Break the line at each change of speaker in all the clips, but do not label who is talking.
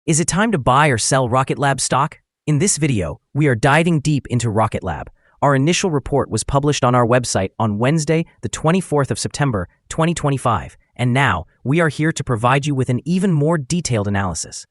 Is it time to buy or sell Rocket Lab stock? In this video, we are diving deep into Rocket Lab. Our initial report was published on our website on Wednesday, the 24th of September, 2025, and now we are here to provide you with an even more detailed analysis.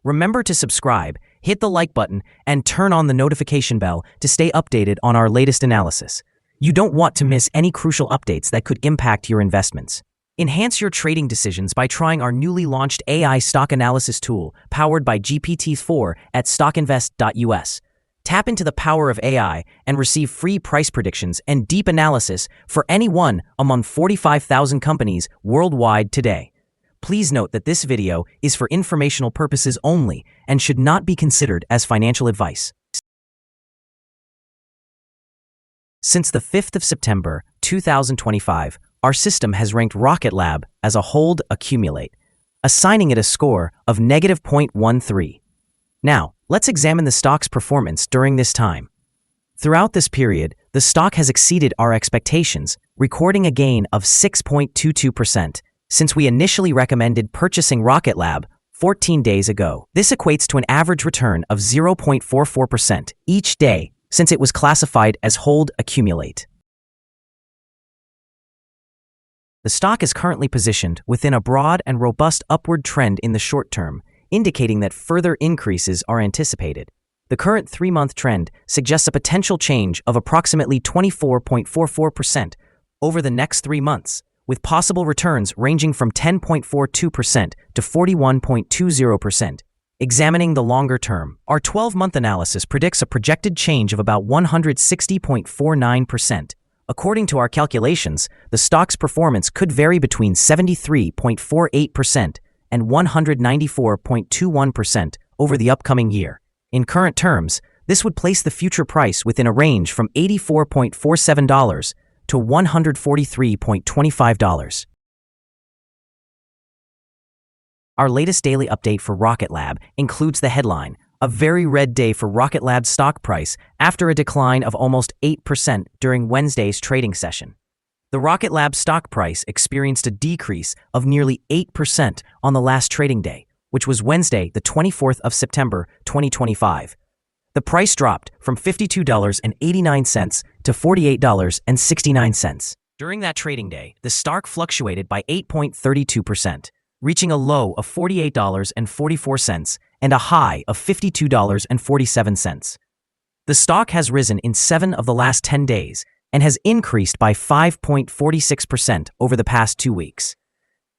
Remember to subscribe, hit the like button, and turn on the notification bell to stay updated on our latest analysis. You don't want to miss any crucial updates that could impact your investments. Enhance your trading decisions by trying our newly launched AI stock analysis tool powered by GPT-4 at StockInvest.us. Tap into the power of AI and receive free price predictions and deep analysis for any one among 45,000 companies worldwide today. Please note that this video is for informational purposes only and should not be considered as financial advice. Since the 5th of September, 2025, our system has ranked Rocket Lab as a hold accumulate, assigning it a score of -0.13. Now, let's examine the stock's performance during this time. Throughout this period, the stock has exceeded our expectations, recording a gain of 6.22% since we initially recommended purchasing Rocket Lab 14 days ago. This equates to an average return of 0.44% each day since it was classified as hold accumulate. The stock is currently positioned within a broad and robust upward trend in the short term, indicating that further increases are anticipated. The current 3-month trend suggests a potential change of approximately 24.44% over the next 3 months, with possible returns ranging from 10.42% to 41.20%. Examining the longer term, our 12-month analysis predicts a projected change of about 160.49%. According to our calculations, the stock's performance could vary between 73.48% and 194.21% over the upcoming year. In current terms, this would place the future price within a range from $84.47 to $143.25. Our latest daily update for Rocket Lab includes the headline, "A very red day for Rocket Lab's stock price after a decline of almost 8% during Wednesday's trading session." The Rocket Lab stock price experienced a decrease of nearly 8% on the last trading day, which was Wednesday, the 24th of September, 2025. The price dropped from $52.89 to $48.69. During that trading day, the stock fluctuated by 8.32%, reaching a low of $48.44 and a high of $52.47. The stock has risen in 7 of the last 10 days and has increased by 5.46% over the past 2 weeks.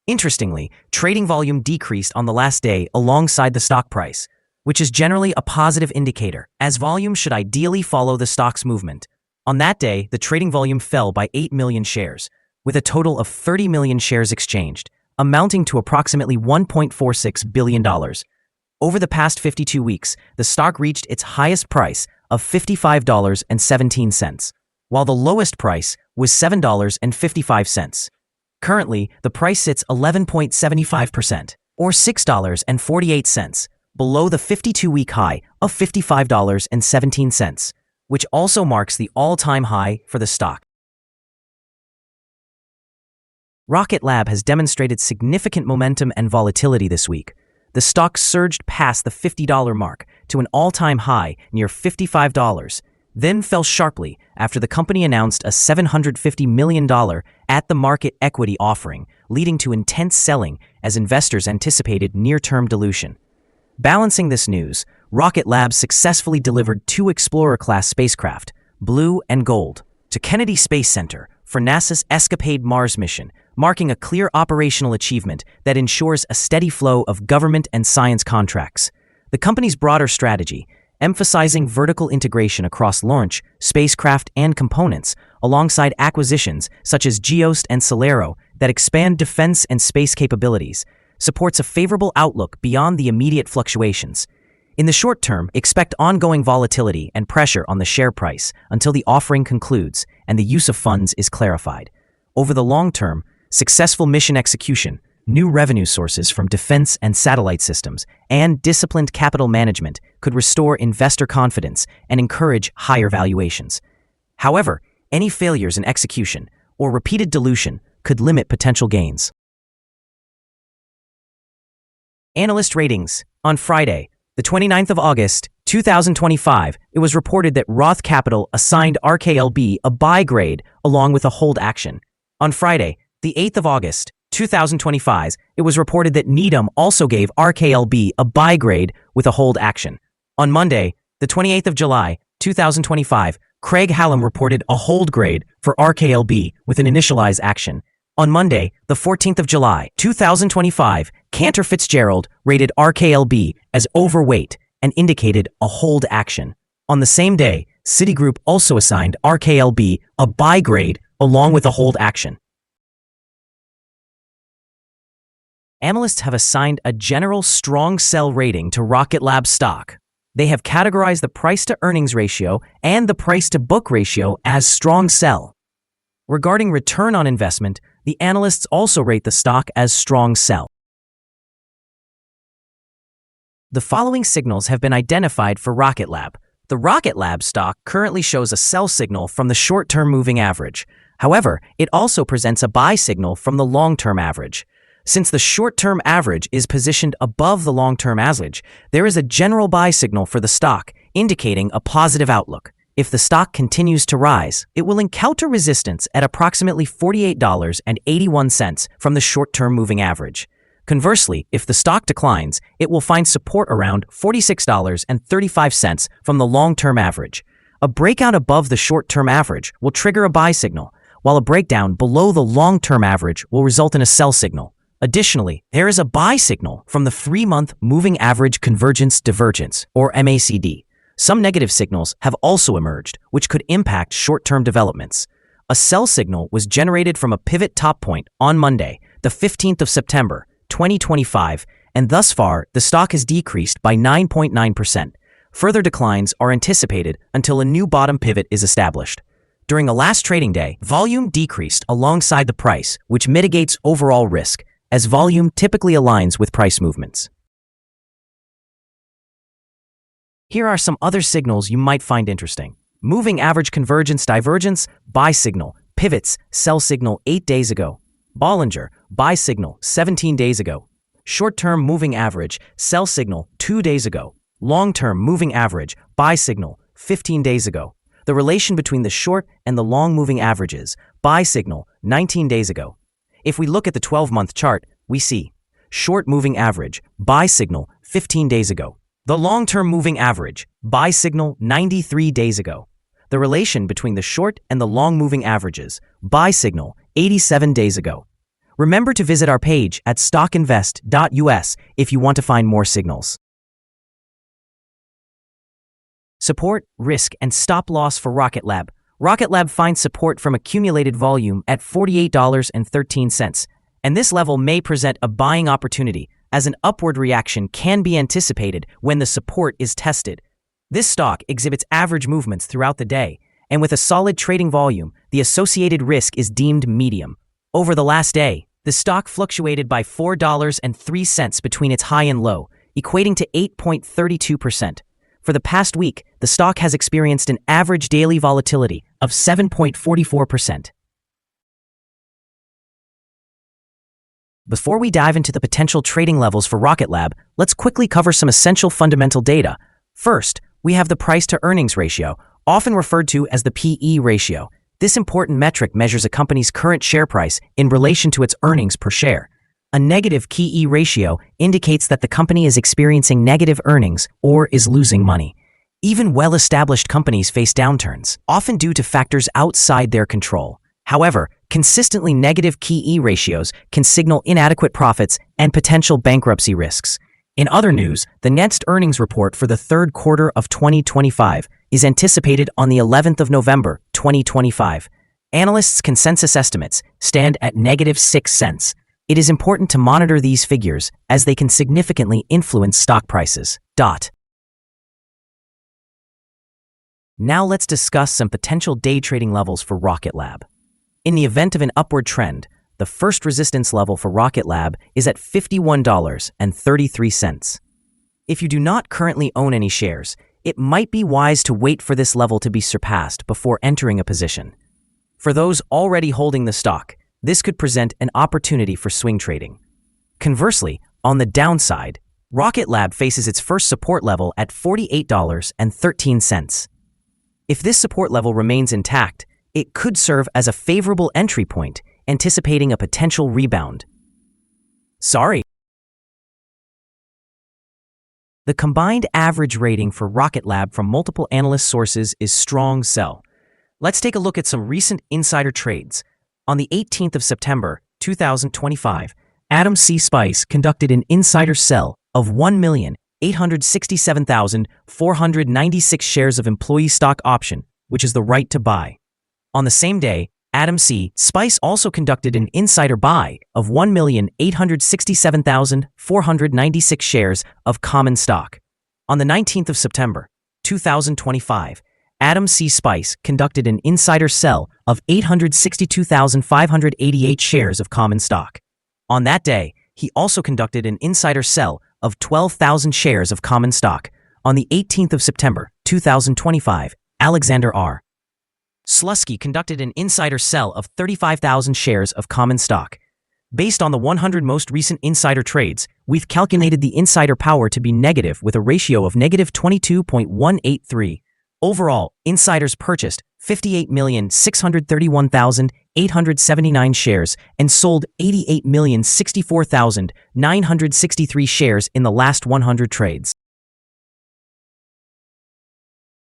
Interestingly, trading volume decreased on the last day alongside the stock price, which is generally a positive indicator, as volume should ideally follow the stock's movement. On that day, the trading volume fell by 8 million shares, with a total of 30 million shares exchanged, amounting to approximately $1.46 billion. Over the past 52 weeks, the stock reached its highest price of $55.17, while the lowest price was $7.55. Currently, the price sits 11.75%, or $6.48, below the 52-week high of $55.17, which also marks the all-time high for the stock. Rocket Lab has demonstrated significant momentum and volatility this week. The stock surged past the $50 mark to an all-time high near $55, then fell sharply after the company announced a $750 million at-the-market equity offering, leading to intense selling as investors anticipated near-term dilution. Balancing this news, Rocket Lab successfully delivered 2 Explorer-class spacecraft, Blue and Gold, to Kennedy Space Center for NASA's Escapade Mars mission, marking a clear operational achievement that ensures a steady flow of government and science contracts. The company's broader strategy, emphasizing vertical integration across launch, spacecraft, and components, alongside acquisitions such as Geost and Celero that expand defense and space capabilities, supports a favorable outlook beyond the immediate fluctuations. In the short term, expect ongoing volatility and pressure on the share price until the offering concludes and the use of funds is clarified. Over the long term, successful mission execution, new revenue sources from defense and satellite systems, and disciplined capital management could restore investor confidence and encourage higher valuations. However, any failures in execution or repeated dilution could limit potential gains. Analyst ratings. On Friday, the 29th of August, 2025, it was reported that Roth Capital assigned RKLB a buy grade along with a hold action. On Friday, the 8th of August, 2025, it was reported that Needham also gave RKLB a buy grade with a hold action. On Monday, the 28th of July, 2025, Craig Hallam reported a hold grade for RKLB with an initialize action. On Monday, the 14th of July, 2025, Cantor Fitzgerald rated RKLB as overweight and indicated a hold action. On the same day, Citigroup also assigned RKLB a buy grade along with a hold action. Analysts have assigned a general strong sell rating to Rocket Lab stock. They have categorized the price-to-earnings ratio and the price-to-book ratio as strong sell. Regarding return on investment, the analysts also rate the stock as strong sell. The following signals have been identified for Rocket Lab. The Rocket Lab stock currently shows a sell signal from the short-term moving average. However, it also presents a buy signal from the long-term average. Since the short-term average is positioned above the long-term average, there is a general buy signal for the stock, indicating a positive outlook. If the stock continues to rise, it will encounter resistance at approximately $48.81 from the short-term moving average. Conversely, if the stock declines, it will find support around $46.35 from the long-term average. A breakout above the short-term average will trigger a buy signal, while a breakdown below the long-term average will result in a sell signal. Additionally, there is a buy signal from the 3-month moving average convergence divergence, or MACD. Some negative signals have also emerged, which could impact short-term developments. A sell signal was generated from a pivot top point on Monday, the 15th of September, 2025, and thus far, the stock has decreased by 9.9%. Further declines are anticipated until a new bottom pivot is established. During the last trading day, volume decreased alongside the price, which mitigates overall risk, as volume typically aligns with price movements. Here are some other signals you might find interesting. Moving average convergence divergence, buy signal, pivots, sell signal 8 days ago. Bollinger, buy signal 17 days ago. Short-term moving average, sell signal 2 days ago. Long-term moving average, buy signal 15 days ago. The relation between the short and the long moving averages, buy signal 19 days ago. If we look at the 12-month chart, we see short moving average, buy signal 15 days ago. The long-term moving average, buy signal 93 days ago. The relation between the short and the long moving averages, buy signal 87 days ago. Remember to visit our page at StockInvest.us if you want to find more signals. Support, risk, and stop loss for Rocket Lab. Rocket Lab finds support from accumulated volume at $48.13, and this level may present a buying opportunity, as an upward reaction can be anticipated when the support is tested. This stock exhibits average movements throughout the day, and with a solid trading volume, the associated risk is deemed medium. Over the last day, the stock fluctuated by $4.03 between its high and low, equating to 8.32%. For the past week, the stock has experienced an average daily volatility of 7.44%. Before we dive into the potential trading levels for Rocket Lab, let's quickly cover some essential fundamental data. First, we have the price-to-earnings ratio, often referred to as the PE ratio. This important metric measures a company's current share price in relation to its earnings per share. A negative PE ratio indicates that the company is experiencing negative earnings or is losing money. Even well-established companies face downturns, often due to factors outside their control. However, consistently negative PE ratios can signal inadequate profits and potential bankruptcy risks. In other news, the next earnings report for the third quarter of 2025 is anticipated on the 11th of November, 2025. Analysts' consensus estimates stand at -6 cents. It is important to monitor these figures as they can significantly influence stock prices. Now let's discuss some potential day trading levels for Rocket Lab. In the event of an upward trend, the first resistance level for Rocket Lab is at $51.33. If you do not currently own any shares, it might be wise to wait for this level to be surpassed before entering a position. For those already holding the stock, this could present an opportunity for swing trading. Conversely, on the downside, Rocket Lab faces its first support level at $48.13. If this support level remains intact, it could serve as a favorable entry point, anticipating a potential rebound. Sorry. The combined average rating for Rocket Lab from multiple analyst sources is strong sell. Let's take a look at some recent insider trades. On the 18th of September, 2025, Adam C. Spice conducted an insider sell of 1,867,496 shares of employee stock option, which is the right to buy. On the same day, Adam C. Spice also conducted an insider buy of 1,867,496 shares of common stock. On the 19th of September, 2025, Adam C. Spice conducted an insider sell of 862,588 shares of common stock. On that day, he also conducted an insider sell of 12,000 shares of common stock. On the 18th of September, 2025, Alexander R. Slusky conducted an insider sell of 35,000 shares of common stock. Based on the 100 most recent insider trades, we've calculated the insider power to be negative with a ratio of negative 22.183. Overall, insiders purchased 58,631,879 shares and sold 88,064,963 shares in the last 100 trades.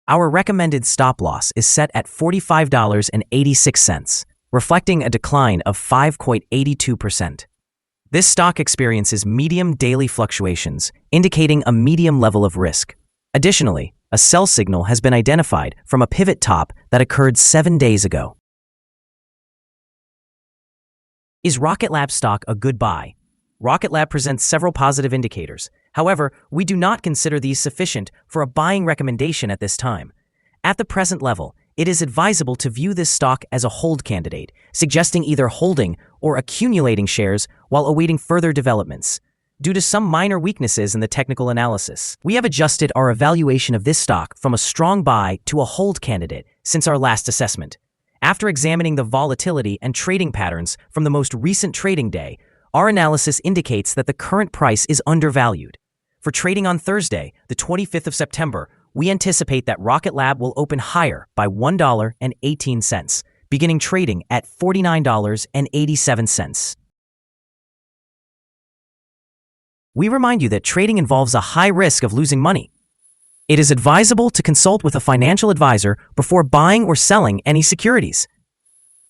Our recommended stop loss is set at $45.86, reflecting a decline of 5.82%. This stock experiences medium daily fluctuations, indicating a medium level of risk. Additionally, a sell signal has been identified from a pivot top that occurred 7 days ago. Is Rocket Lab stock a good buy? Rocket Lab presents several positive indicators. However, we do not consider these sufficient for a buying recommendation at this time. At the present level, it is advisable to view this stock as a hold candidate, suggesting either holding or accumulating shares while awaiting further developments. Due to some minor weaknesses in the technical analysis, we have adjusted our evaluation of this stock from a strong buy to a hold candidate since our last assessment. After examining the volatility and trading patterns from the most recent trading day, our analysis indicates that the current price is undervalued. For trading on Thursday, the 25th of September, we anticipate that Rocket Lab will open higher by $1.18, beginning trading at $49.87. We remind you that trading involves a high risk of losing money. It is advisable to consult with a financial advisor before buying or selling any securities.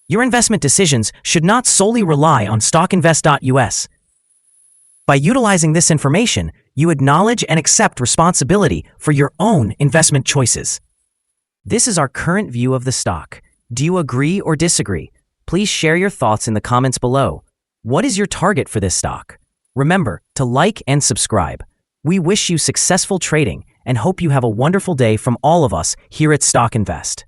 Your investment decisions should not solely rely on StockInvest.us. By utilizing this information, you acknowledge and accept responsibility for your own investment choices. This is our current view of the stock. Do you agree or disagree? Please share your thoughts in the comments below. What is your target for this stock? Remember to like and subscribe. We wish you successful trading and hope you have a wonderful day from all of us here at Stock Invest.